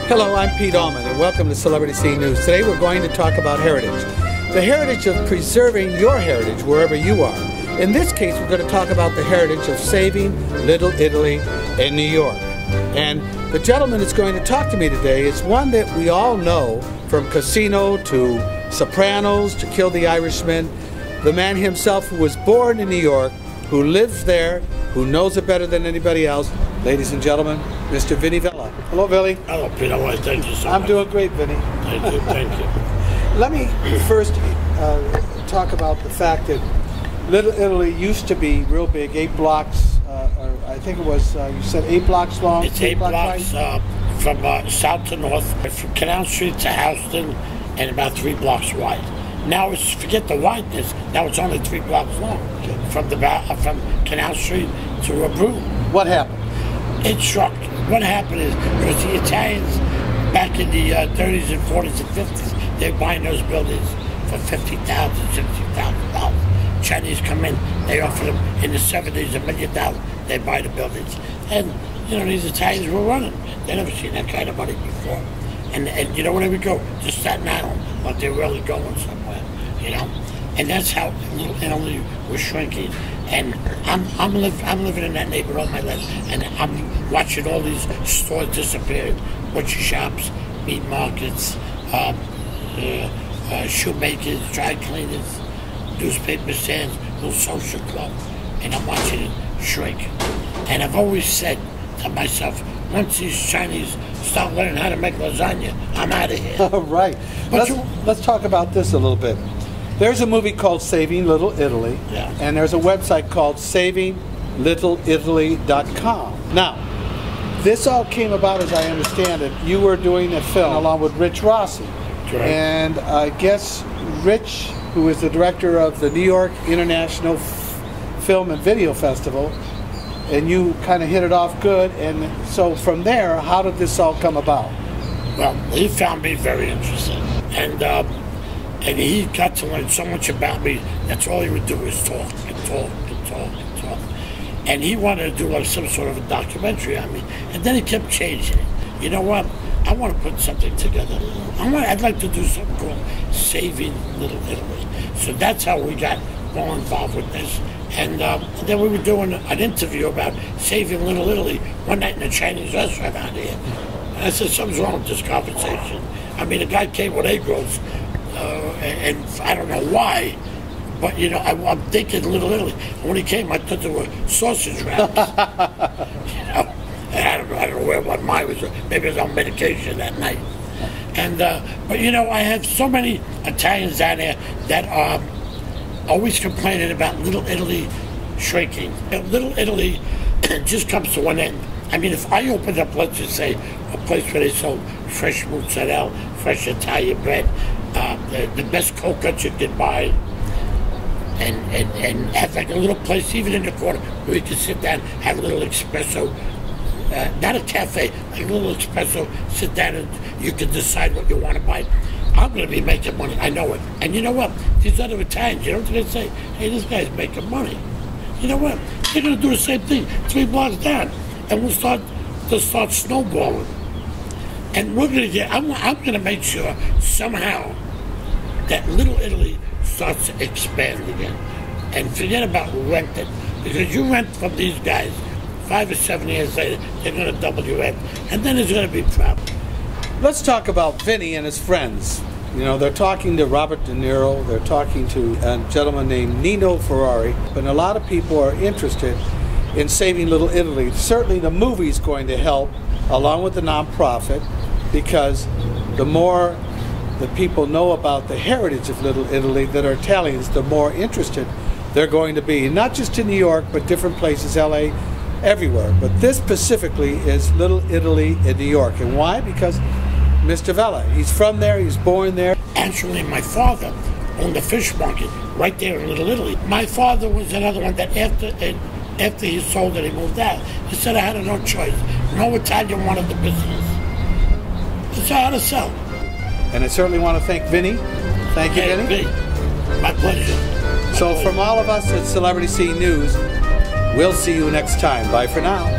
Hello, I'm Pete Allman, and welcome to Celebrity Scene News. Today we're going to talk about heritage. The heritage of preserving your heritage wherever you are. In this case, we're going to talk about the heritage of saving Little Italy in New York. And the gentleman that's going to talk to me today is one that we all know, from Casino to Sopranos to Kill the Irishman. The man himself who was born in New York, who lives there, who knows it better than anybody else. Ladies and gentlemen, Mr. Vinny Vella. Hello, Billy. Hello, Pete. I want to thank you so much. I'm doing great, Vinny. Thank you, thank you. Let me first talk about the fact that Little Italy used to be real big, 8 blocks, or I think it was, you said 8 blocks long? It's 8 blocks from south to north, from Canal Street to Houston, and about 3 blocks wide. Now it's, forget the wideness, now it's only 3 blocks long, from Canal Street to Broome. What happened? It shrunk. What happened is, because the Italians, back in the 30s and 40s and 50s, they were buying those buildings for $50,000, $60,000. Chinese come in, they offer them in the 70s $1 million, they buy the buildings. And, you know, these Italians were running. They never seen that kind of money before. And you know, where they would go, to Staten Island, like they're really going somewhere, you know? And that's how Little Italy was shrinking. And I'm living in that neighborhood all my life, and I'm watching all these stores disappear. Butcher shops, meat markets, shoemakers, dry cleaners, newspaper stands, little social club, and I'm watching it shrink. And I've always said to myself, once these Chinese start learning how to make lasagna, I'm out of here. All right. Let's talk about this a little bit. There's a movie called Saving Little Italy, yeah, and there's a website called SavingLittleItaly.com. Now, this all came about, as I understand it, you were doing a film along with Rich Rossi. Correct. And I guess Rich, who is the director of the New York International Film and Video Festival, and you kind of hit it off good, and so from there, how did this all come about? Well, he found me very interesting, and he got to learn so much about me. That's all he would do is talk and talk and talk and talk. And he wanted to do like some sort of a documentary on me. And then he kept changing it. You know what? I want to put something together. I'd like to do something called Saving Little Italy. So that's how we got more involved with this. And then we were doing an interview about saving Little Italy one night in a Chinese restaurant out here. And I said, something's wrong with this conversation. I mean, a guy came with egg rolls. And I don't know why, but you know, I'm thinking Little Italy. And when he came, I thought there were sausage wraps. You know, and I don't know where my mind was. Maybe I was on medication that night. And but you know, I have so many Italians down there that are always complaining about Little Italy shrinking. Little Italy just comes to an end. I mean, if I opened up, let's just say, a place where they sold fresh mozzarella, fresh Italian bread, the best cold cuts you could buy, and have like a little place, even in the corner, where you could sit down, have a little espresso, not a cafe, like a little espresso, sit down and you can decide what you want to buy. I'm going to be making money, I know it. And you know what? These other Italians, you know what they're going to say? Hey, this guy's making money. You know what? They're going to do the same thing 3 blocks down, and we'll start snowballing. And we're going to get, I'm going to make sure somehow that Little Italy starts to expand again. And forget about renting, because you rent from these guys, 5 or 7 years later, they're going to double your rent, and then there's going to be problems. Let's talk about Vinny and his friends. You know, they're talking to Robert De Niro, they're talking to a gentleman named Nino Ferrari, and a lot of people are interested in saving Little Italy. Certainly the movie's going to help, along with the nonprofit, because the more the people know about the heritage of Little Italy that are Italians, the more interested they're going to be. Not just in New York, but different places, LA, everywhere. But this specifically is Little Italy in New York. And why? Because Mr. Vella, he's from there, he's born there. Actually, my father owned a fish market right there in Little Italy. My father was another one that after he sold it, he moved out. He said I had no choice. No Italian wanted the business. It's hard to sell. And I certainly want to thank Vinny. Thank you, Vinny. My pleasure. So from all of us at Celebrity Scene News, we'll see you next time. Bye for now.